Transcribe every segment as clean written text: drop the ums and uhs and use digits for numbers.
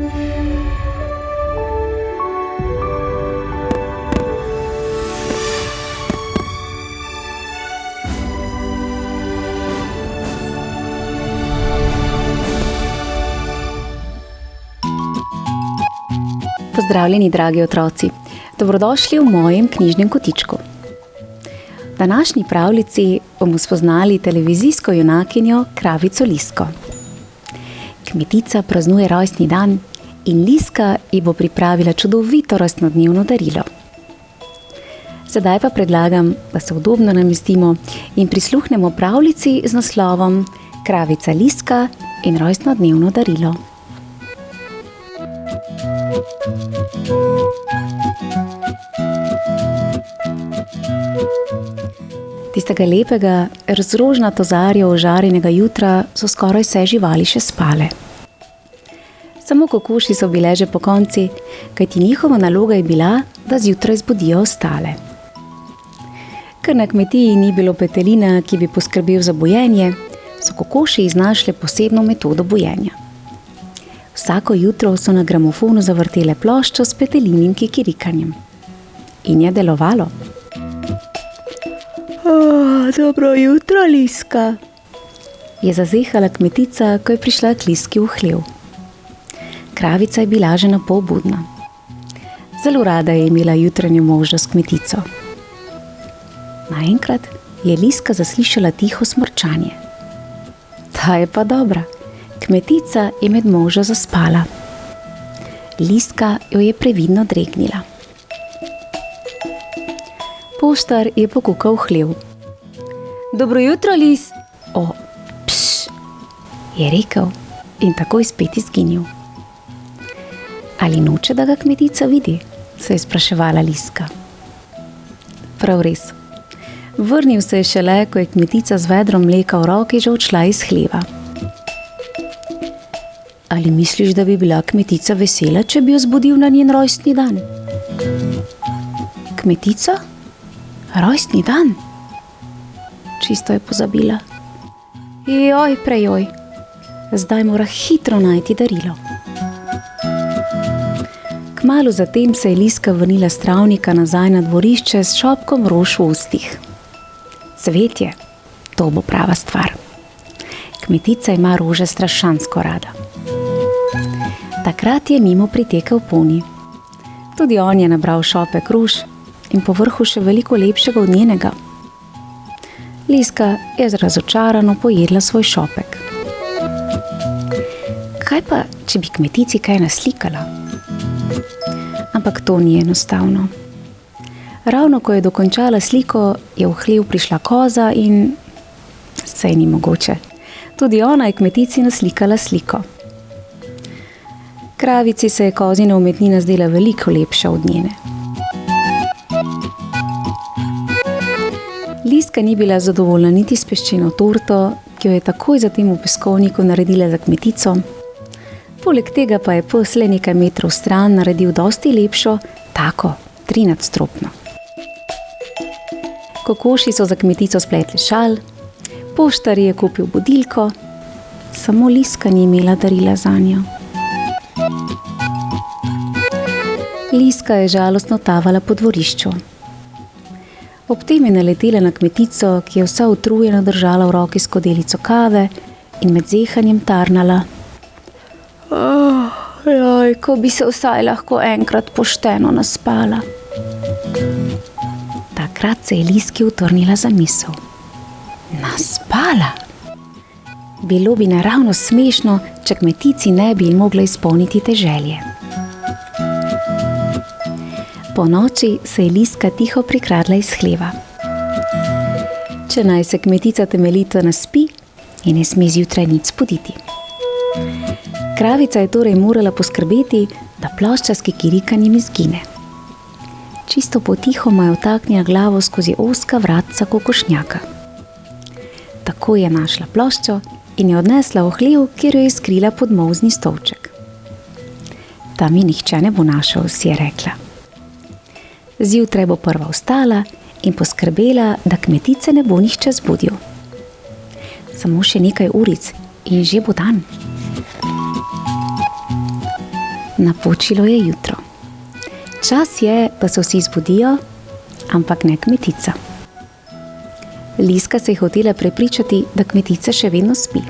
Pozdravljeni, dragi otroci. Dobrodošli v mojem knjižnem kotičku. V današnji pravljici bomo spoznali televizijsko junakinjo kravico Lisko. Kmetica praznuje rojstni dan in Liska ji bo pripravila čudovito rojstnodnevno darilo. Sedaj pa predlagam, da se udobno namestimo in prisluhnemo pravljici z naslovom Kravica Liska in rojstnodnevno darilo. Tistega lepega, razrožnato zarjo ožarjenega jutra so skoraj vse živali še spale. Samo kokoši so bile že pokonci, kajti njihova naloga je bila, da zjutraj zbudijo ostale. Ker na kmetiji ni bilo petelina, ki bi poskrbel za bujenje, so kokoši iznašle posebno metodo bujenja. Vsako jutro so na gramofonu zavrtele ploščo s petelinim kikirikanjem. In je delovalo. Dobro jutro, Liska, je zazehala kmetica, ko je prišla k Liski v hlev. Kravica je bila že napol budna. Zelo rada je imela jutranjo možnost s kmetico. Naenkrat je Liska zaslišala tiho smrčanje. Ta je pa dobra. Kmetica je med možo zaspala. Liska jo je previdno dregnila. Poštar je pokukal v hlev. Dobro jutro, Lis. O, pš, je rekel in takoj spet izginil. Ali noče, da ga kmetica vidi, se je spraševala Liska. Prav res. Vrnil se je šele, ko je kmetica z vedrom mleka v roki že odšla iz hleva. Ali misliš, da bi bila kmetica vesela, če bi jo zbudil na njen rojstni dan? Kmetica? Rojstni dan? Čisto je pozabila. Joj, prejoj. Zdaj mora hitro najti darilo. Kmalu zatem se je Liska vrnila s travnika nazaj na dvorišče s šopkom rož v ustih. Cvetje, to bo prava stvar. Kmetica ima rože strašansko rada. Takrat je mimo pritekel poni. Tudi on je nabral šopek rož in povrhu še veliko lepšega od njenega. Liska je razočarano pojedla svoj šopek. Kaj pa, če bi kmetici kaj naslikala? Ampak to ni enostavno. Ravno ko je dokončala sliko, je v hlev prišla koza in saj ni mogoče. Tudi ona je kmetici naslikala sliko. Kravici se je kozina umetnina zdela veliko lepša od njene. Liska ni bila zadovoljna niti s peščeno torto, ki jo je takoj zatem v peskovniku naredila za kmetico. Poleg tega pa je pes le nekaj metrov stran naredil dosti lepšo, tako, 3-nadstropno. Kokoši so za kmetico spletli šal, poštar je kupil budilko, samo Liska ni imela darila zanjo. Liska je žalostno tavala po dvorišču. Ob tem je naletela na kmetico, ki je vsa utrujena držala v roki skodelico kave in med zehanjem tarnala. Joj, ko bi se vsaj lahko enkrat pošteno naspala. Takrat se je Liski utrnila zamisel. Naspala? Bilo bi naravno smešno, če kmetici ne bi mogla izpolniti te želje. Po noči se je Liska tiho prikradla iz hleva. Če naj se kmetica temeljito naspi, je ne sme zjutraj nič zbuditi. Kravica je torej morala poskrbeti, da plošča s kikirikanjem izgine. Čisto potihoma je vtaknila glavo skozi ozka vratca kokošnjaka. Tako je našla ploščo in jo odnesla v hlev, kjer jo je skrila pod molzni stolček. Tam mi nihče ne bo našel, si je rekla. Zjutraj bo prva vstala in poskrbela, da kmetice ne bo nihče zbudil. Samo še nekaj uric in že bo dan. Napočilo je jutro. Čas je, da se vsi zbudijo, ampak ne Kmetica. Liska se je hotela prepričati, da Kmetica še vedno spi.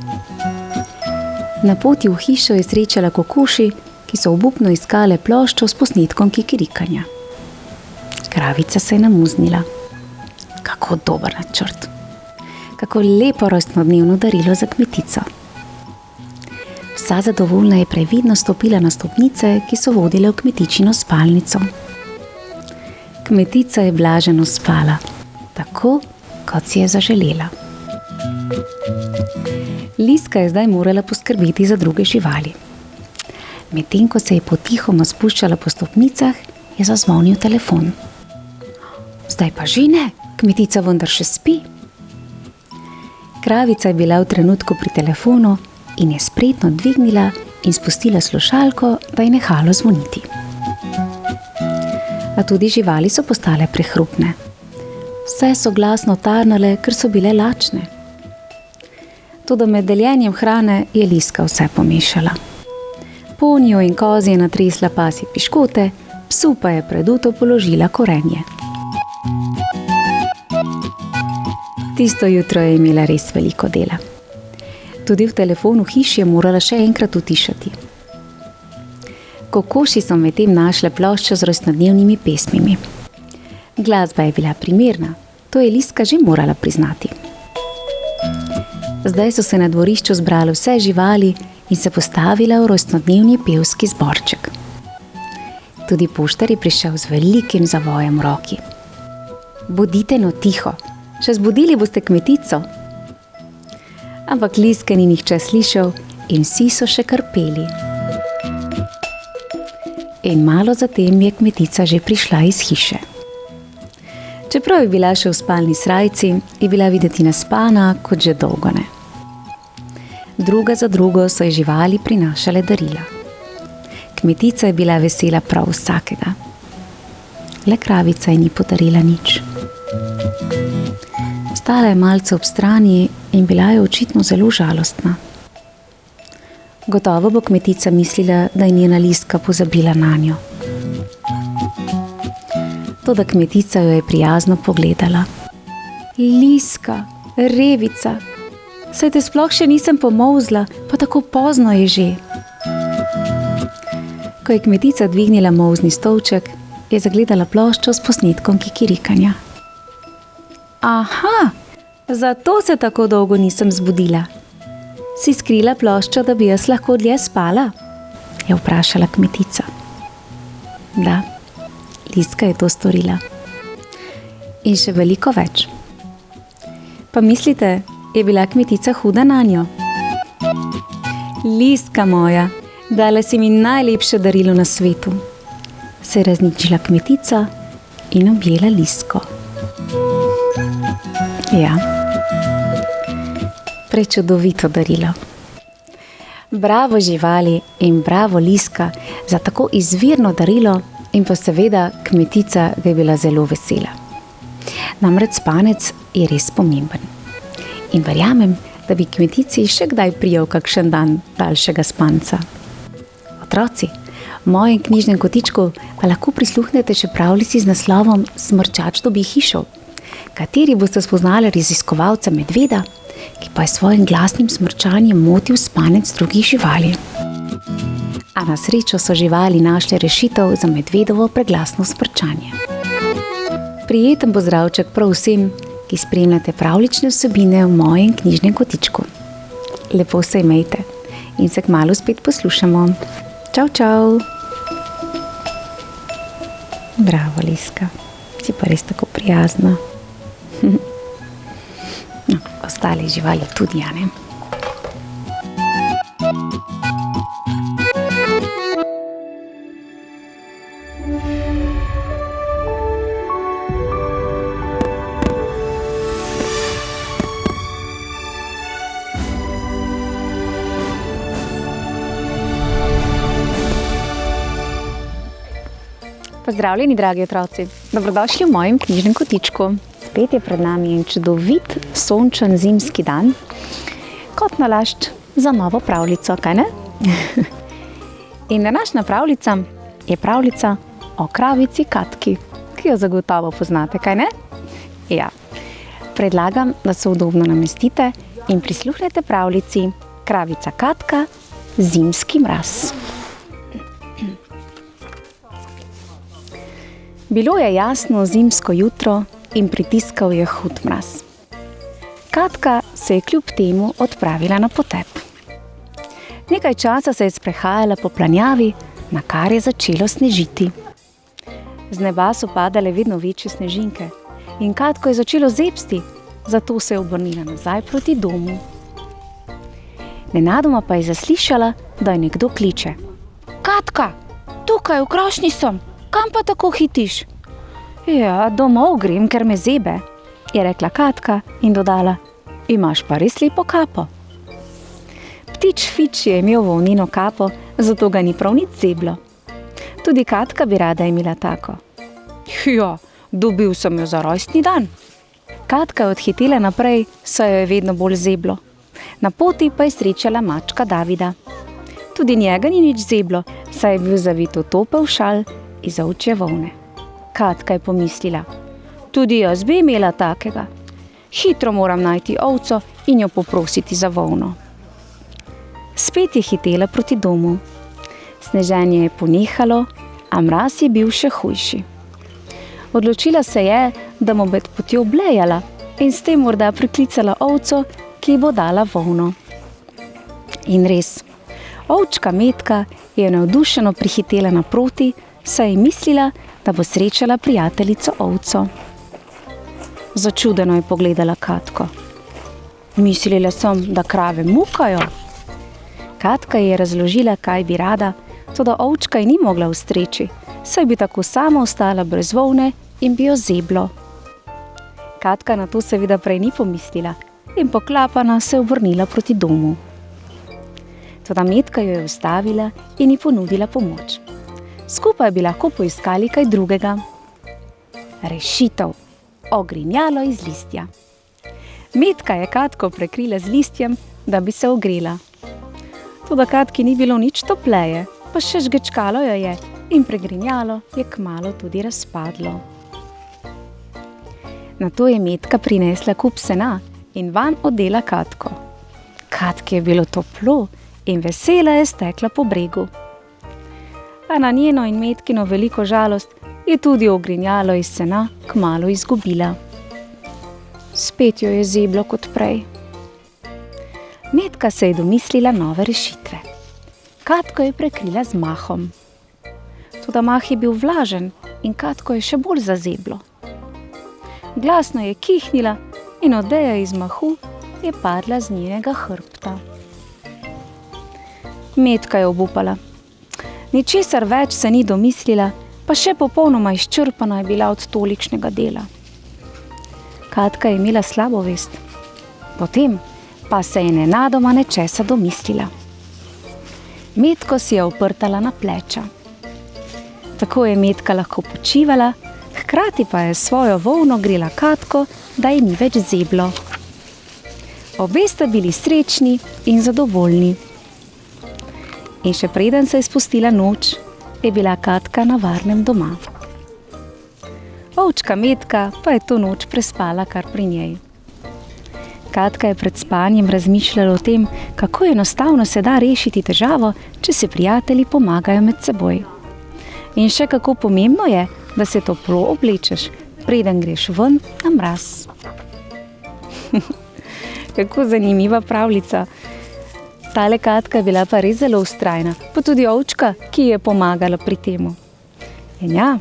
Na poti v hišo je srečala kokoši, ki so obupno iskale ploščo s posnetkom kikirikanja. Kravica se je namuznila. Kako dober načrt. Kako lepo rojstnodnevno darilo za Kmetico. Vsa zadovoljna je previdno stopila na stopnice, ki so vodile v Kmetičino spalnico. Kmetica je blaženo spala, tako kot si je zaželela. Liska je zdaj morala poskrbeti za druge živali. Medtem ko se je potihoma spuščala po stopnicah, je zazvonil telefon. Zdaj pa že ne, Kmetica vendar še spi. Kravica je bila v trenutku pri telefonu in je spretno dvignila in spustila slušalko, da je nehalo zvoniti. A tudi živali so postale prehrupne. Vse so glasno tarnale, ker so bile lačne. Toda med deljenjem hrane je Liska vse pomešala. Ponju in kozi je natresla pasje piškote, psu pa je pred uto položila korenje. Tisto jutro je imela res veliko dela. Tudi v telefonu hiši je morala še enkrat utišati. Kokoši so medtem našle ploščo z rojstnodnevnimi pesmimi. Glasba je bila primerna, to je Liska že morala priznati. Zdaj so se na dvorišču zbrale vse živali in se postavile v rojstnodnevni pevski zborček. Tudi poštar je prišel z velikim zavojem v roki. Bodite no tiho, še zbudili boste Kmetico. Ampak Liske ni nihče slišal in vsi so še krpeli. In malo zatem je Kmetica že prišla iz hiše. Čeprav je bila še v spalni srajci, je bila videti naspana kot že dolgo ne. Druga za drugo so ji živali prinašale darila. Kmetica je bila vesela prav vsakega. Le kravica ji ni podarila nič. Stala je malce ob strani in bila je očitno zelo žalostna. Gotovo bo Kmetica mislila, da je njena Liska pozabila nanjo. Toda Kmetica jo je prijazno pogledala. Liska, revica, saj te sploh še nisem pomolzla, pa tako pozno je že. Ko je Kmetica dvignila molzni stolček, je zagledala ploščo s posnetkom kikirikanja. Aha, zato se tako dolgo nisem zbudila. Si skrila ploščo, da bi jaz lahko dlje spala? Je vprašala Kmetica. Da, Liska je to storila. In še veliko več. Pa mislite, je bila Kmetica huda nanjo? Liska moja, dala si mi najlepše darilo na svetu. Se je razničila Kmetica in objela Lisko. Ja, prečudovito darilo. Bravo živali in bravo Liska za tako izvirno darilo in pa seveda Kmetica ga je bila zelo vesela. Namreč spanec je res pomemben. In verjamem, da bi Kmetici še kdaj prijel kakšen dan daljšega spanca. Otroci, v mojem knjižnem kotičku pa lahko prisluhnete še pravljici z naslovom Smrčač dobi hišo, kateri boste spoznali raziskovalca medveda, ki pa je svojim glasnim smrčanjem motil spanec drugih živali. A na srečo so živali našle rešitev za medvedovo preglasno smrčanje. Prijeten pozdravček prav vsem, ki spremljate pravljične vsebine v mojem knjižnem kotičku. Lepo se imejte in se kmalu spet poslušamo. Čau, čau! Bravo, Liska, si pa res tako prijazna. No, ostale živali tudi, ja ne? Pozdravljeni, dragi otroci! Dobrodošli v mojem knjižnem kotičku. Spet je pred nami en čudovit, sončen zimski dan, kot nalašč za novo pravljico, kaj ne? In današnja pravljica je pravljica o kravici Katki, ki jo zagotovo poznate, kaj ne? Ja. Predlagam, da se udobno namestite in prisluhnete pravljici Kravica Katka, zimski mraz. Bilo je jasno zimsko jutro in pritiskal je hud mraz. Katka se je kljub temu odpravila na potep. Nekaj časa se je sprehajala po planjavi, na kar je začelo snežiti. Z neba so padale vedno večje snežinke in Katko je začelo zebsti, zato se je obrnila nazaj proti domu. Nenadoma pa je zaslišala, da je nekdo kliče. Katka, tukaj v krošnji sem, kam pa tako hitiš? Ja, domov grem, ker me zebe, je rekla Katka in dodala, imaš pa res lepo kapo. Ptič Fič je imel volneno kapo, zato ga ni prav nič zeblo. Tudi Katka bi rada imela tako. Ja, dobil sem jo za rojstni dan. Katka je odhitela naprej, saj jo je vedno bolj zeblo. Na poti pa je srečala mačka Davida. Tudi njega ni nič zeblo, saj je bil zavit v topel šal iz ovčje volne. Katka je pomislila, tudi jaz bi imela takega. Hitro moram najti ovco in jo poprositi za volno. Spet je hitela proti domu. Sneženje je ponehalo, a mraz je bil še hujši. Odločila se je, da bo med potjo blejala in s tem morda priklicala ovco, ki bo dala volno. In res, ovčka Metka je navdušeno prihitela naproti, saj je mislila, da bo srečala prijateljico ovco. Začudeno je pogledala Katko. Mislila sem, da krave mukajo. Katka je razložila, kaj bi rada, toda ovčka ji ni mogla ustreči, saj bi tako sama ostala brez volne in bi jo zeblo. Katka na to seveda prej ni pomislila in poklapana se je obrnila proti domu. Toda Metka jo je ustavila in ji ponudila pomoč. Skupaj bi lahko poiskali kaj drugega. Rešitev. Ogrinjalo iz listja. Metka je Katko prekrila z listjem, da bi se ogrela. Toda Katki ni bilo nič topleje, pa še žgečkalo jo je in pregrinjalo je kmalu tudi razpadlo. Nato je Metka prinesla kup sena in vanj odela Katko. Katki je bilo toplo in vesela je stekla po bregu. A na njeno in Metkino veliko žalost je tudi ogrinjalo iz sena kmalu izgubila. Spet jo je zeblo kot prej. Metka se je domislila nove rešitve. Katko je prekrila z mahom. Toda mah je bil vlažen in Katko je še bolj zazeblo. Glasno je kihnila in odeja iz mahu je padla z njenega hrbta. Metka je obupala. Ničesar več se ni domislila, pa še popolnoma izčrpana je bila od tolikšnega dela. Katka je imela slabo vest. Potem pa se je nenadoma nečesa domislila. Metko si je oprtala na pleča. Tako je Metka lahko počivala, hkrati pa je svojo volno grela Katko, da ji ni več zeblo. Obe sta bili srečni in zadovoljni. In še preden se je spustila noč, je bila Katka na varnem doma. Ovčka Metka pa je to noč prespala kar pri njej. Katka je pred spanjem razmišljala o tem, kako enostavno se da rešiti težavo, če se prijatelji pomagajo med seboj. In še kako pomembno je, da se toplo oblečeš, preden greš ven na mraz. Kako zanimiva pravljica. Tale Katka je bila pa res zelo vztrajna, pa tudi ovčka, ki ji je pomagala pri temu. In ja,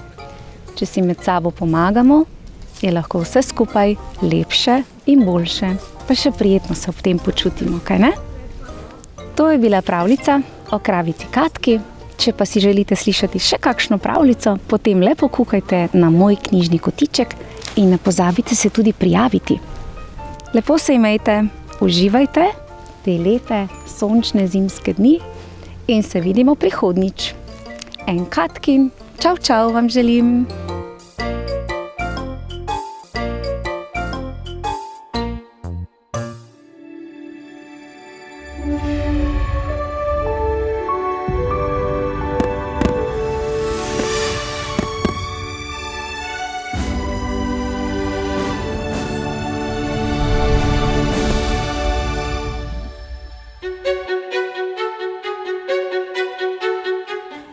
če si med sabo pomagamo, je lahko vse skupaj lepše in boljše. Pa še prijetno se ob tem počutimo, kaj ne? To je bila pravljica o kravici Katki. Če pa si želite slišati še kakšno pravljico, potem le pokukajte na moj knjižni kotiček in ne pozabite se tudi prijaviti. Lepo se imejte, uživajte te lepe, sončne zimske dni in se vidimo prihodnjič. En Katkin, čau vam želim!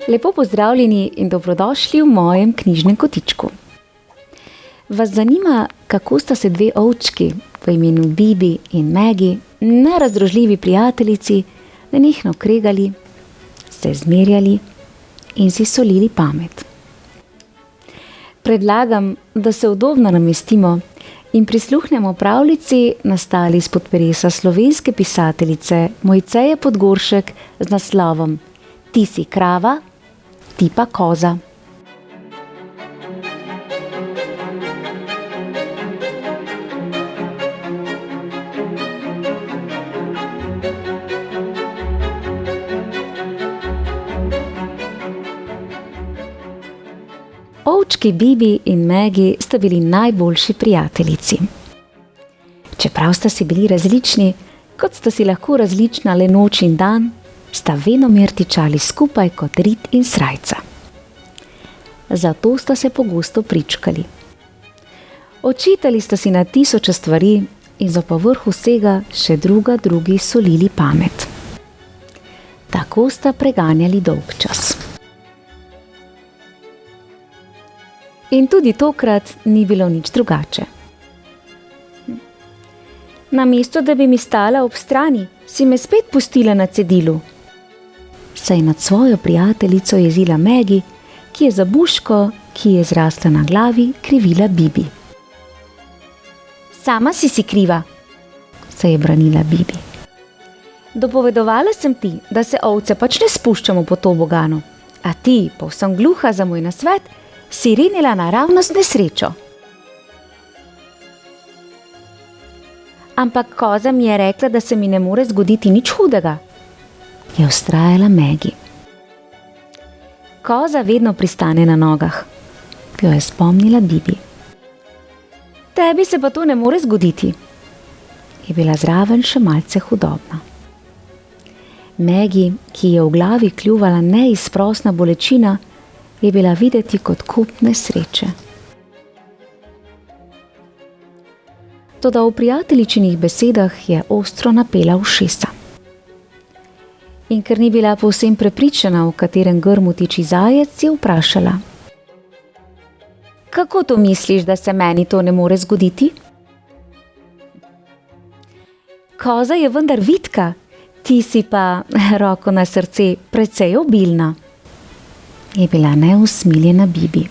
Lepo pozdravljeni in dobrodošli v mojem knjižnem kotičku. Vas zanima, kako sta se dve ovčki po imenu Bibi in Maggie, nerazdružljivi prijateljici, nenehno kregali, se zmerjali in si solili pamet. Predlagam, da se udobno namestimo in prisluhnemo pravljici, nastali izpod peresa slovenske pisateljice Mojceje Podgoršek z naslovom Ti si krava, ti pa koza. Ovčki Bibi in Maggie sta bili najboljši prijateljici. Čeprav sta si bili različni, kot sta si lahko različna le noč in dan, sta venomer tičali skupaj kot rit in srajca. Zato sta se pogosto pričkali. Očitali sta si na tisoče stvari in za povrh vsega še drugi solili pamet. Tako sta preganjali dolgčas. In tudi tokrat ni bilo nič drugače. Namesto, da bi mi stala ob strani, si me spet pustila na cedilu. Se je nad svojo prijateljico jezila Maggie, ki je za buško, ki je zrasla na glavi, krivila Bibi. Sama si kriva, se je branila Bibi. Dopovedovala sem ti, da se ovce pač ne spuščamo po toboganu, a ti, povsem gluha za moj nasvet, si rinila naravnost nesrečo. Ampak koza mi je rekla, da se mi ne more zgoditi nič hudega, je vztrajala Maggie. Koza vedno pristane na nogah, jo je spomnila Bibi. Tebi se pa to ne more zgoditi, je bila zraven še malce hudobna. Maggie, ki je v glavi kljuvala neizprosna bolečina, je bila videti kot kup nesreče. Toda v prijateljičinih besedah je ostro napela ušesa. In ker ni bila povsem prepričana, v katerem grmu tiči zajec, je vprašala: Kako to misliš, da se meni to ne more zgoditi? Koza je vendar vitka, ti si pa, roko na srce, precej obilna, je bila neusmiljena Bibi.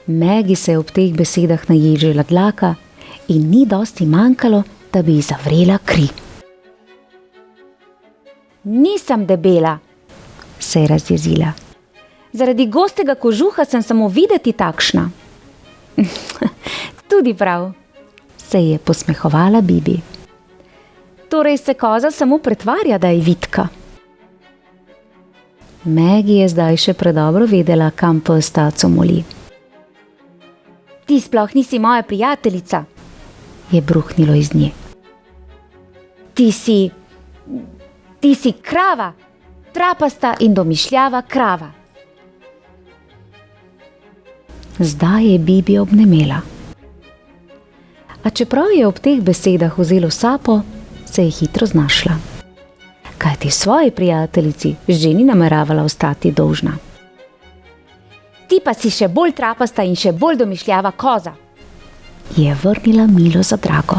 Maggie se je ob teh besedah naježila dlaka in ni dosti manjkalo, da bi ji zavrela kri. Nisem debela, se je razjezila. Zaradi gostega kožuha sem samo videti takšna. Tudi prav, se je posmehovala Bibi. Torej se koza samo pretvarja, da je vitka. Maggie je zdaj še predobro vedela, kam pes taco moli. Ti sploh nisi moja prijateljica, je bruhnilo iz nje. Ti si krava, trapasta in domišljava krava. Zdaj je Bibi obnemela. A čeprav je ob teh besedah vzelo sapo, se je hitro znašla. Kajti svoji prijateljici že ni nameravala ostati dolžna. Ti pa si še bolj trapasta in še bolj domišljava koza, je vrnila milo za drago.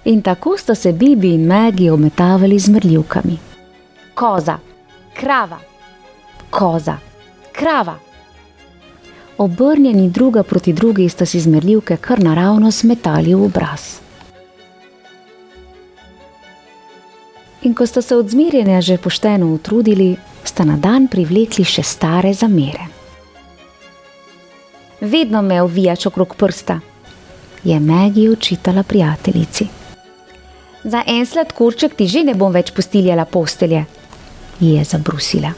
In tako sta se Bibi in Maggie ometavali z mrljivkami. Koza, krava, koza, krava. Obrnjeni druga proti drugi sta si zmerljivke kar naravno smetali v obraz. In ko sta se od zmerjenja že pošteno utrudili, sta na dan privlekli še stare zamere. Vedno me ovijaš okrog prsta, je Maggie očitala prijateljici. Za en sladkorček ti že ne bom več postiljala postelje, ji je zabrusila.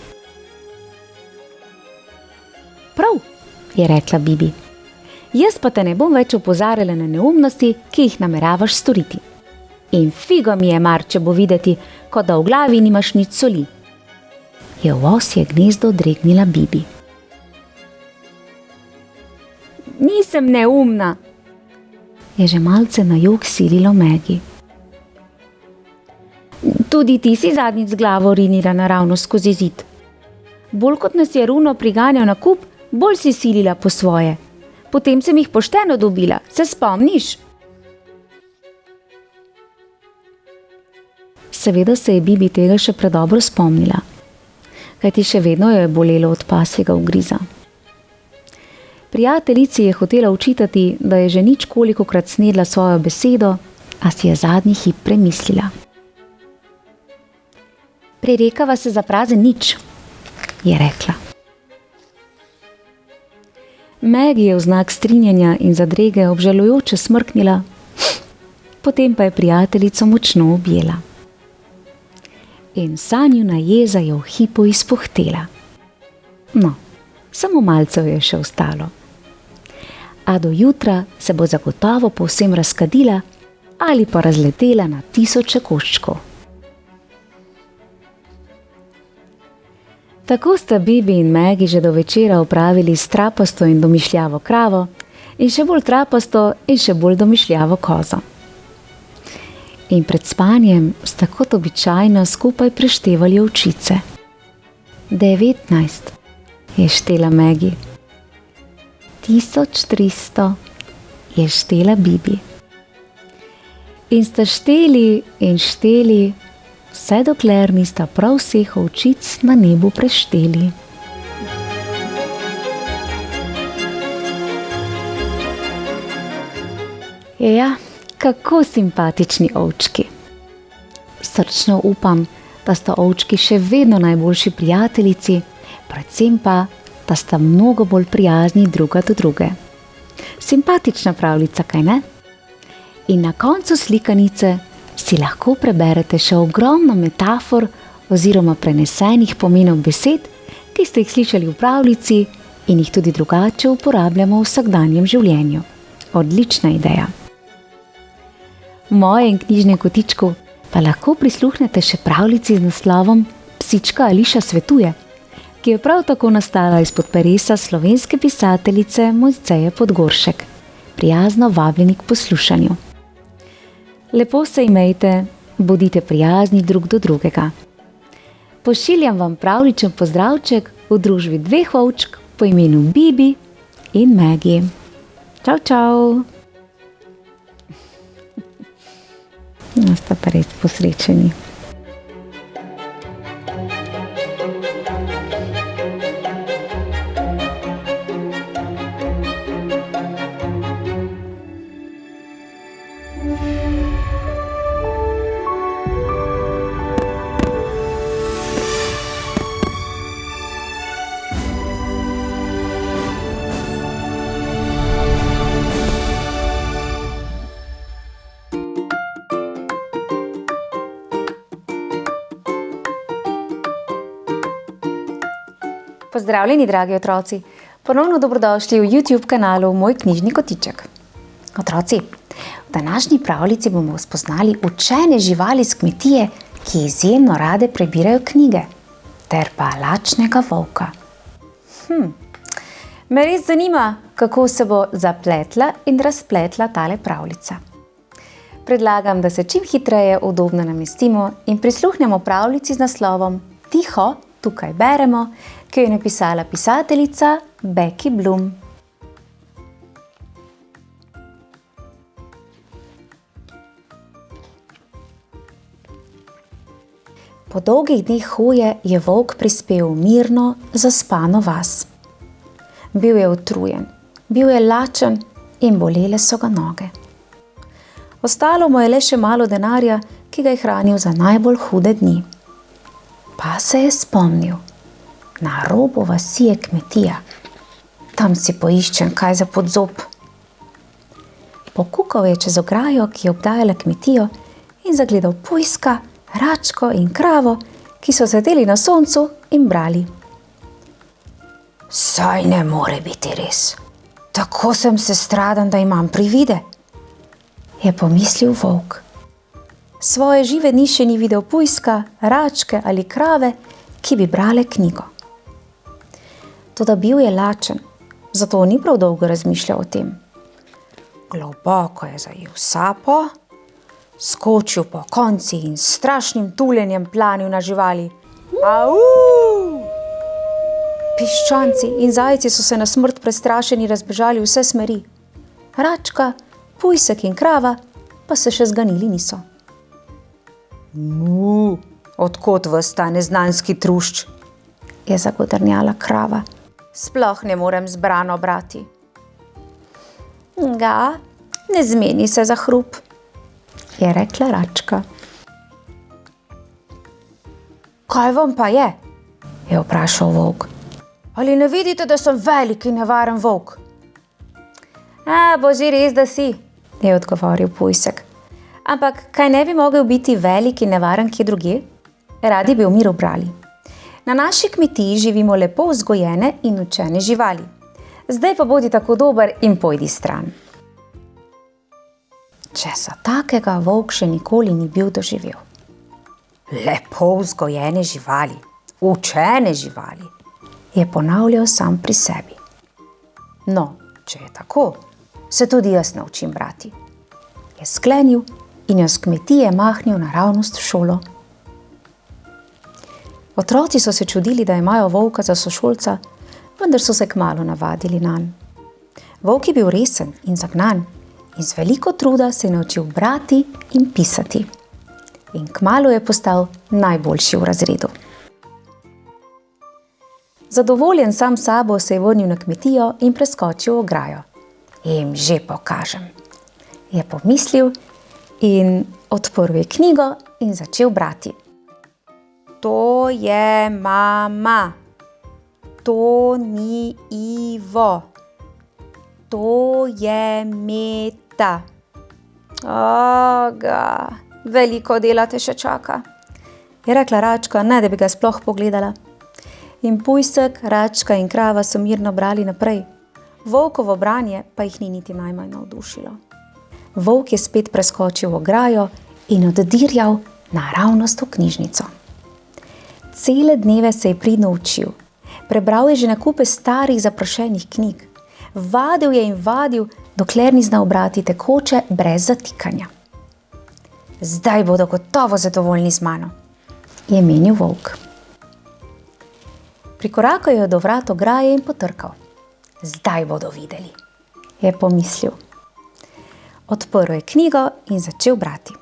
Prav, je rekla Bibi. Jaz pa te ne bom več opozarjala na neumnosti, ki jih nameravaš storiti. In figo mi je mar, če bo videti, kot da v glavi nimaš nič soli, je v osje gnezdo dregnila Bibi. Nisem neumna, je že malce na jok sililo Maggie. Tudi ti si zadnjič z glavo rinila naravnost skozi zid. Bolj kot nas je Runo priganjal na kup, bolj si silila po svoje. Potem sem jih pošteno dobila, se spomniš? Seveda se je Bibi tega še predobro spomnila, kajti še vedno jo je bolelo od pasjega ugriza. Prijateljici je hotela učitati, da je že ničkolikokrat snedla svojo besedo, a si je zadnji hip premislila. Prerekava se za prazen nič, je rekla. Maggie je v znak strinjanja in zadrege obžalujoče smrknila, potem pa je prijateljico močno objela. In sanjuna jeza je v hipu izpuhtela. No, samo malce je še ostalo. A do jutra se bo zagotovo povsem razkadila ali pa razletela na tisoče koščkov. Tako sta Bibi in Maggie že do večera opravili s trapasto in domišljavo kravo in še bolj trapasto in še bolj domišljavo kozo. In pred spanjem sta kot običajno skupaj preštevali ovčice. 19, je štela Maggie. 1300, je štela Bibi. In sta šteli in šteli, vse dokler nista prav vseh ovčic na nebu prešteli. Ja, kako simpatični ovčki. Srčno upam, da sta ovčki še vedno najboljši prijateljici, predvsem pa, da sta mnogo bolj prijazni druga do druge. Simpatična pravljica, kaj ne? In na koncu slikanice si lahko preberete še ogromno metafor oziroma prenesenih pomenov besed, ki ste jih slišali v pravljici in jih tudi drugače uporabljamo v vsakdanjem življenju. Odlična ideja. V mojem knjižnem kotičku pa lahko prisluhnete še pravljici z naslovom Psička Ališa svetuje, ki je prav tako nastala izpod peresa slovenske pisateljice Mojceje Podgoršek. Prijazno vabljeni k poslušanju. Lepo se imejte, bodite prijazni drug do drugega. Pošiljam vam pravličen pozdravček v družbi dveh ovčk po imenu Bibi in Maggie. Čau, čau! No, sta pa res posrečeni. Pozdravljeni, dragi otroci! Ponovno dobrodošli v YouTube kanalu Moj knjižni kotiček. Otroci, v današnji pravljici bomo spoznali učene živali s kmetije, ki izjemno rade prebirajo knjige, ter pa lačnega volka. Me res zanima, kako se bo zapletla in razpletla tale pravljica. Predlagam, da se čim hitreje udobno namestimo in prisluhnemo pravljici z naslovom Tiho, tukaj beremo, ki jo je napisala pisateljica Becky Bloom. Po dolgih dneh hoje je volk prispel v mirno, zaspano vas. Bil je utrujen, bil je lačen in bolele so ga noge. Ostalo mu je le še malo denarja, ki ga je hranil za najbolj hude dni. Pa se je spomnil. Na robu vasi je kmetija. Tam si poiščem kaj za podzob. Pokukal je čez ograjo, ki je obdajala kmetijo, in zagledal pujska, račko in kravo, ki so sedeli na soncu in brali. Saj ne more biti res. Tako sem sestradan, da imam privide, je pomislil volk. Svoje žive dni še ni videl pujska, račke ali krave, ki bi brale knjigo. Toda bil je lačen, zato ni prav dolgo razmišljal o tem. Globoko je zajel sapo, skočil po konci in s strašnim tuljenjem planil na živali. Au! Piščanci in zajci so se na smrt prestrašeni razbežali vse smeri. Račka, pujsek in krava pa se še zganili niso. Mu, odkot ves ta neznanski trušč? Je zagodrnjala krava. Sploh ne morem zbrano brati. Ga, ne zmeni se za hrup, je rekla Račka. Kaj vam pa je? Je vprašal volk. Ali ne vidite, da sem velik in nevaren volk? Bo že res, da si, je odgovoril pujsek. Ampak kaj ne bi mogel biti velik in nevaren kje drugje? Radi bi v miru brali. Na naši kmetiji živimo lepo vzgojene in učene živali. Zdaj pa bodi tako dober in pojdi stran. Česa takega volk še nikoli ni bil doživel. Lepo vzgojene živali, učene živali, je ponavljal sam pri sebi. No, če je tako, se tudi jaz naučim brati. Je sklenil in jo s kmetije mahnil naravnost v šolo. Otroci so se čudili, da imajo volka za sošolca, vendar so se kmalu navadili nanj. Volk je bil resen in zagnan in z veliko truda se je naučil brati in pisati. In kmalu je postal najboljši v razredu. Zadovoljen sam sabo se je vrnil na kmetijo in preskočil ograjo. Jim že pokažem, je pomislil in odprl je knjigo in začel brati. To je mama, to ni Ivo, to je Meta. Aga, veliko dela te še čaka, je rekla Račka, ne da bi ga sploh pogledala. In pujsek, Račka in krava so mirno brali naprej. Volkovo branje pa jih ni niti najmanj navdušilo. Volk je spet preskočil ograjo in oddirjal naravnost v knjižnico. Cele dneve se je pridno učil. Prebral je že na kupe starih zaprašenih knjig. Vadil je in vadil, dokler ni znal brati tekoče brez zatikanja. Zdaj bodo gotovo zadovoljni z mano, je menil volk. Prikorakal je do vrat ograje in potrkal. Zdaj bodo videli, je pomislil. Odprl je knjigo in začel brati.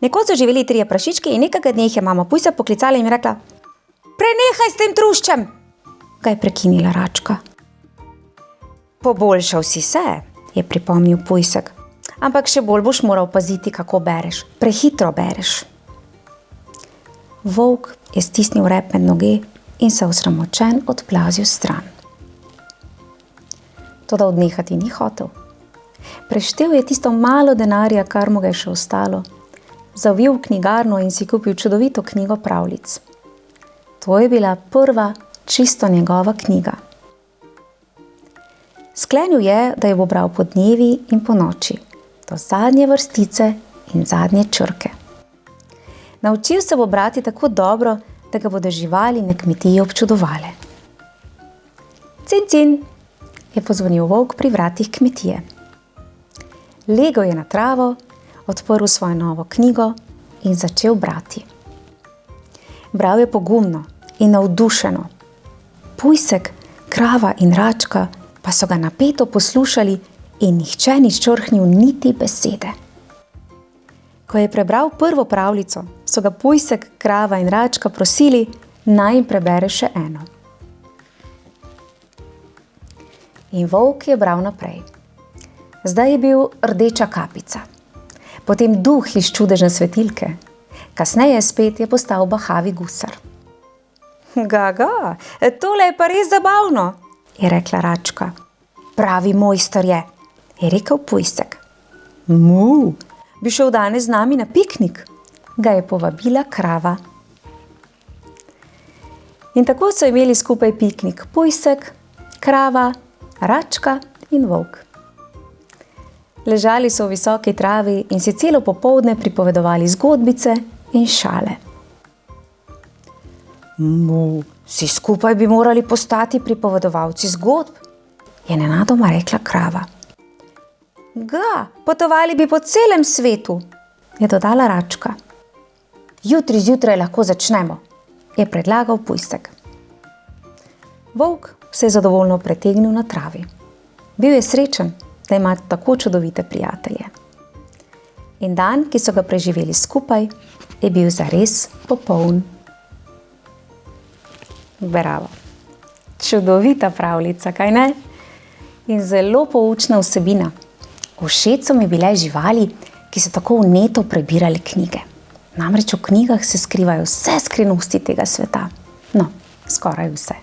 Nekoč so živeli 3 prašički in nekega dne jih je mama pujsa poklicala in rekla: Prenehaj s tem truščem, ga je prekinila Račka. Poboljšal si se, je pripomnil pujsek, ampak še bolj boš moral paziti, kako bereš. Prehitro bereš. Volk je stisnil rep med noge in se osramočen odplazil stran. Toda odnehati ni hotel. Preštel je tisto malo denarja, kar mu ga je še ostalo, zavil v knjigarno in si kupil čudovito knjigo pravljic. To je bila prva čisto njegova knjiga. Sklenil je, da jo bo bral po dnevi in po noči, do zadnje vrstice in zadnje črke. Naučil se bo brati tako dobro, da ga bodo živali na kmetiji občudovale. Cin, cin, je pozvonil volk pri vratih kmetije. Legel je na travo, odprl svojo novo knjigo in začel brati. Bral je pogumno in navdušeno. Pujsek, krava in Račka pa so ga napeto poslušali in nihče ni črhnil niti besede. Ko je prebral prvo pravljico, so ga Pujsek, krava in Račka prosili, naj jim prebere še eno. In volk je bral naprej. Zdaj je bil rdeča kapica, potem duh iz čudežne svetilke, kasneje spet je postal bahavi gusar. Ga, tole je pa res zabavno, je rekla Račka. Pravi mojster je rekel Pujsek. Mu, bi šel danes z nami na piknik, ga je povabila krava. In tako so imeli skupaj piknik Pujsek, krava, Račka in volk. Ležali so v visoki travi in si celo popoldne pripovedovali zgodbice in šale. Mu, vsi skupaj bi morali postati pripovedovalci zgodb, je nenadoma rekla krava. Ga, potovali bi po celem svetu, je dodala Račka. Jutri zjutraj lahko začnemo, je predlagal Pujsek. Volk se je zadovoljno pretegnil na travi. Bil je srečen, da ima tako čudovite prijatelje. In dan, ki so ga preživeli skupaj, je bil zares popoln. Bravo. Čudovita pravljica, kaj ne? In zelo poučna vsebina. Všeč so mi bile živali, ki so tako vneto prebirali knjige. Namreč v knjigah se skrivajo vse skrivnosti tega sveta. No, skoraj vse.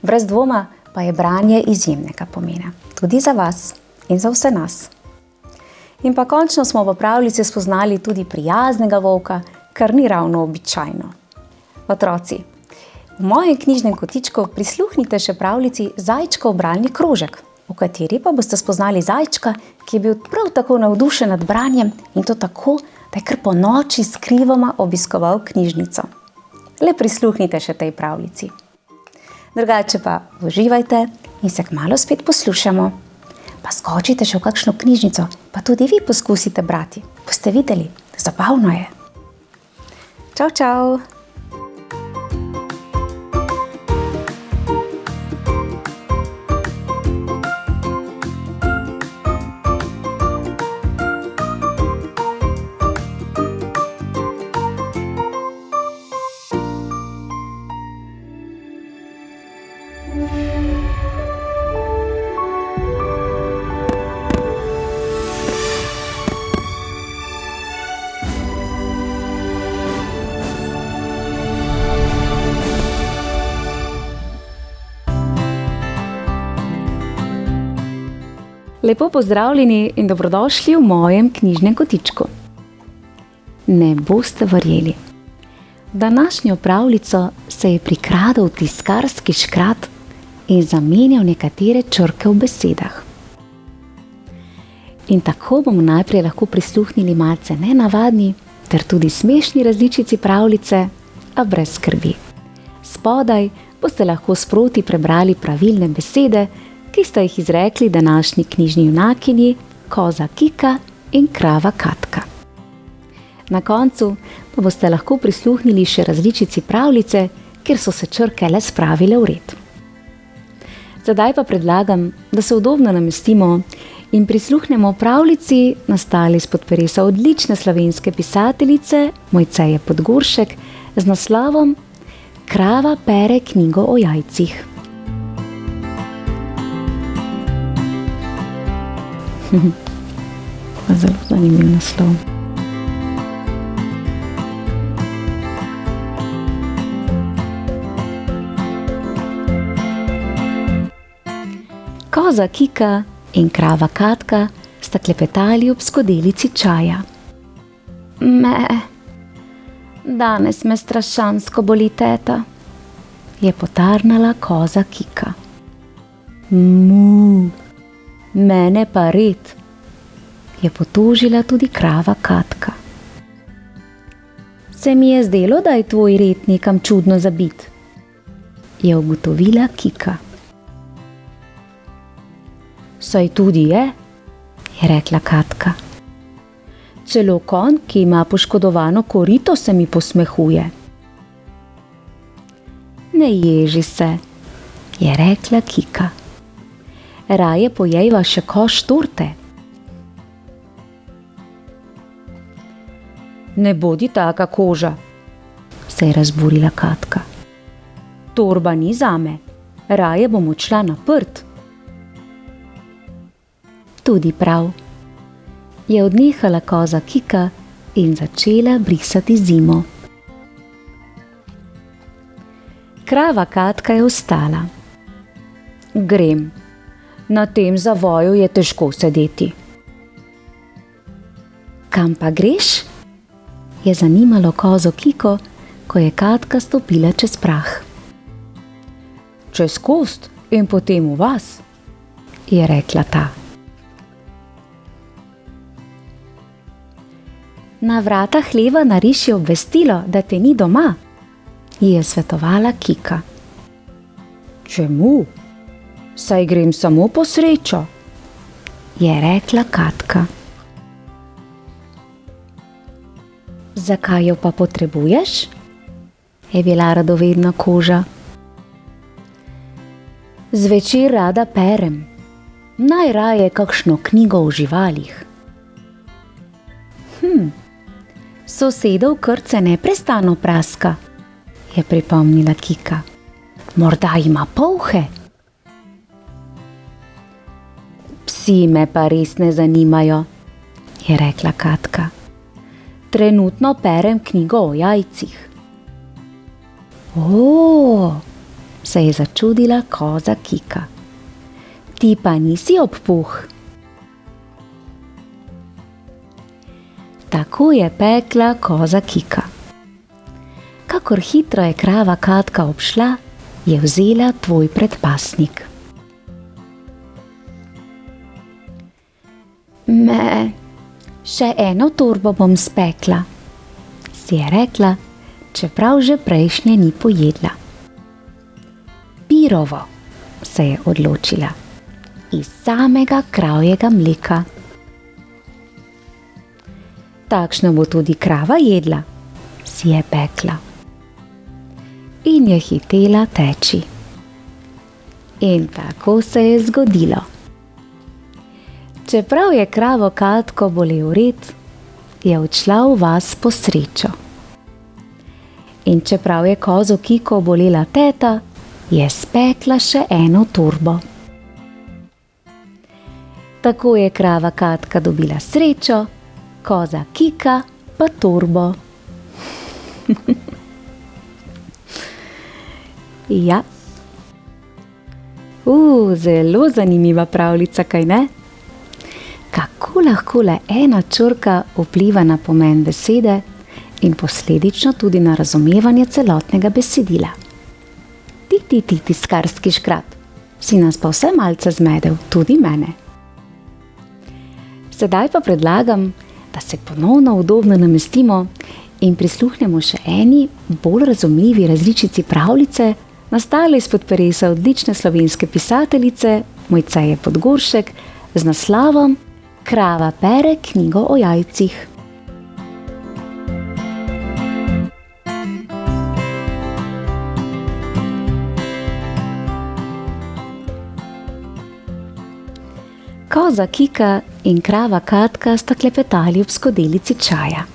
Brez dvoma pa je branje izjemnega pomena. Tudi za vas in za vse nas. In pa končno smo v pravljici spoznali tudi prijaznega volka, kar ni ravno običajno. Otroci, v mojem knjižnem kotičku prisluhnite še pravljici Zajčkov bralni krožek, v kateri pa boste spoznali zajčka, ki je bil prav tako navdušen nad branjem in to tako, da je kar po noči skrivoma obiskoval knjižnico. Le prisluhnite še tej pravljici. Drugače pa uživajte in se kmalu spet poslušamo. Pa skočite še v kakšno knjižnico, pa tudi vi poskusite brati. Boste videli, zabavno je. Čau, čau! Lepo pozdravljeni in dobrodošli v mojem knjižnem kotičku. Ne boste verjeli. Današnjo pravljico se je prikradel tiskarski škrat in zamenjal nekatere črke v besedah. In tako bomo najprej lahko prisluhnili malce nenavadni ter tudi smešni različici pravljice, a brez skrbi. Spodaj boste lahko sproti prebrali pravilne besede, ki sta jih izrekli današnji knjižni junakinji koza Kika in krava Katka. Na koncu pa boste lahko prisluhnili še različici pravljice, kjer so se črke le spravile v red. Zdaj pa predlagam, da se udobno namestimo in prisluhnemo pravljici, nastali spod peresa odlične slovenske pisateljice Mojceje Podgoršek z naslovom Krava pere knjigo o jajcih. Zelo zanimiv naslov. Koza Kika in krava Katka sta klepetali ob skodelici čaja. Danes me strašansko boli teta, je potarnala koza Kika. Mene pa red, je potožila tudi krava Katka. Se mi je zdelo, da je tvoj red nekam čudno zabit, je ugotovila Kika. Saj tudi je rekla Katka. Celo konj, ki ima poškodovano korito, se mi posmehuje. Ne ježi se, je rekla Kika. Raje pojejva še koš torte. Ne bodi taka koža, se je razburila Katka. Torba ni zame, raje bom odšla na prt. Tudi prav, je odnehala koza Kika in začela brisati zimo. Krava Katka je vstala. Grem. Na tem zavoju je težko sedeti. Kam pa greš? Je zanimalo kozo Kiko, ko je Katka stopila čez prah. Čez kost in potem v vas, je rekla ta. Na vrata hleva nariši obvestilo, da te ni doma, ji je svetovala Kika. Čemu? Saj grem samo po srečo, je rekla Katka. Zakaj jo pa potrebuješ? Je bila radovedna koža. Zvečer rada perem, najraje kakšno knjigo o živalih. Sosedov krce neprestano praska, je pripomnila Kika. Morda ima polhe? Psi me pa res ne zanimajo, je rekla Katka. Trenutno perem knjigo o jajcih. Se je začudila koza Kika. Ti pa nisi obpuh. Tako je pekla koza Kika. Kakor hitro je krava Katka obšla, je vzela tvoj predpasnik. Še eno torbo bom spekla, si je rekla, čeprav že prejšnje ni pojedla. Pirovo, se je odločila, iz samega kravjega mleka. Takšno bo tudi krava jedla, si je pekla. In je hitela teči. In tako se je zgodilo. Čeprav je kravo Katko bolel red, je odšla v vas po srečo. In čeprav je kozo Kiko bolela teta, je spekla še eno torbo. Tako je krava Katka dobila srečo, koza Kika pa torbo. Ja. Zelo zanimiva pravljica, kaj ne? Kako lahko le ena črka vpliva na pomen besede in posledično tudi na razumevanje celotnega besedila. Ti tiskarski škrat, si nas pa vse malce zmedel, tudi mene. Sedaj pa predlagam, da se ponovno udobno namestimo in prisluhnemo še eni bolj razumljivi različici pravljice, nastale izpod peresa odlične slovenske pisateljice Mojceje Podgoršek z naslovom Krava pere knjigo o jajcih. Koza Kika in krava Katka sta klepetali ob skodelici čaja.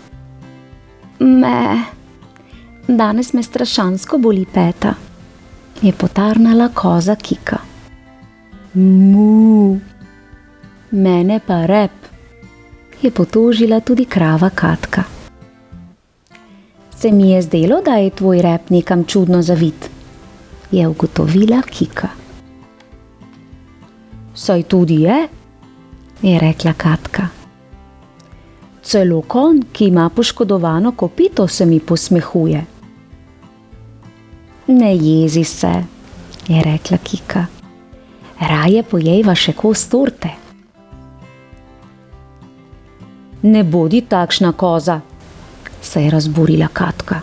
Danes me strašansko boli peta, je potarnala koza Kika. Mene pa rep, je potožila tudi krava Katka. Se mi je zdelo, da je tvoj rep nekam čudno zavit, je ugotovila Kika. Saj tudi je rekla Katka. Celo konj, ki ima poškodovano kopito, se mi posmehuje. Ne jezi se, je rekla Kika. Raje pojejva še kos torte. Ne bodi takšna koza, se je razburila Katka.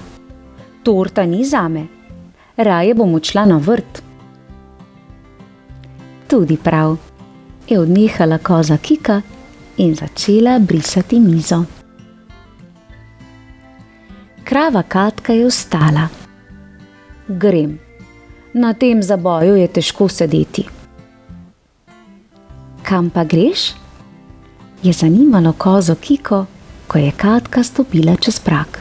Torta ni zame, raje bom odšla na vrt. Tudi prav, je odnehala koza Kika in začela brisati mizo. Krava Katka je vstala. Grem, na tem zaboju je težko sedeti. Kam pa greš? Je zanimalo kozo Kiko, ko je Katka stopila čez prag.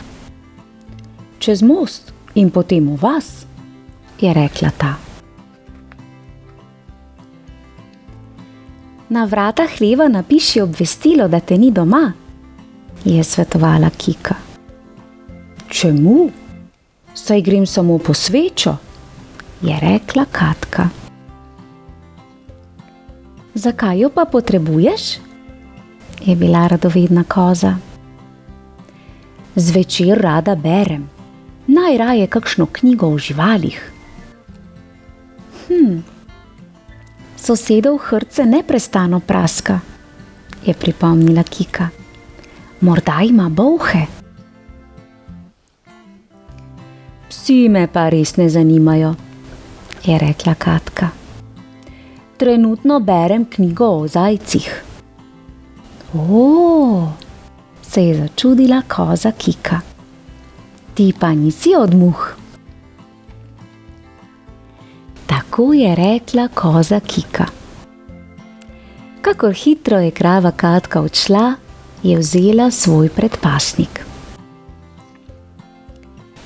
Čez most in potem v vas, je rekla ta. Na vrata hleva napiši obvestilo, da te ni doma, je svetovala Kika. Čemu? Saj grem samo po svečo, je rekla Katka. Zakaj jo pa potrebuješ? Je bila radovedna koza. Zvečer rada berem, najraje kakšno knjigo o živalih. Sosedov hrdce neprestano praska, je pripomnila Kika. Morda ima bolhe. Psi me pa res ne zanimajo, je rekla Katka. Trenutno berem knjigo o zajcih. Se je začudila koza Kika. Ti pa nisi od muh. Tako je rekla koza Kika. Kakor hitro je krava Katka odšla, je vzela svoj predpasnik.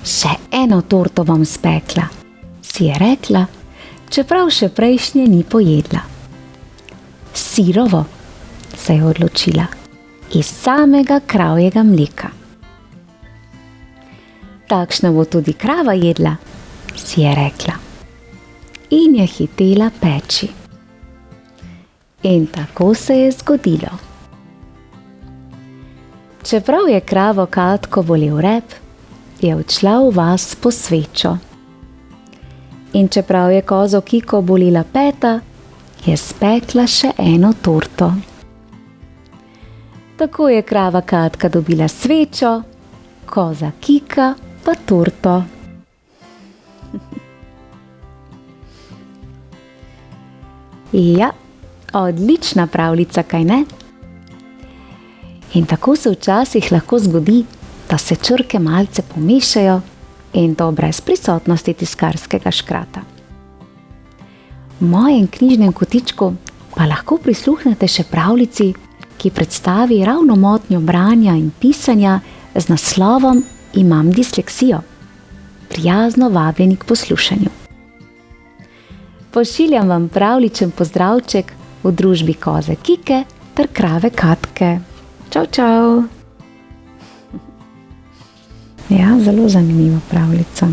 Še eno torto bom spekla, si je rekla, čeprav še prejšnje ni pojedla. Sirovo, se je odločila, iz samega kravjega mleka. Takšno bo tudi krava jedla, si je rekla. In je hitela peči. In tako se je zgodilo. Čeprav je kravo Katko bolel rep, je odšla v vas po svečo. In čeprav je kozo Kiko bolela peta, je spekla še eno torto. Tako je krava Katka dobila svečo, koza Kika pa torto. Ja, odlična pravljica, kaj ne? In tako se včasih lahko zgodi, da se črke malce pomešajo in to brez prisotnosti tiskarskega škrata. V mojem knjižnem kotičku pa lahko prisluhnete še pravljici, ki predstavi ravno motnjo branja in pisanja z naslovom Imam disleksijo. Prijazno vabljeni k poslušanju. Pošiljam vam pravličen pozdravček v družbi koze Kike ter krave Katke. Čau, čau! Ja, zelo zanimiva pravljica.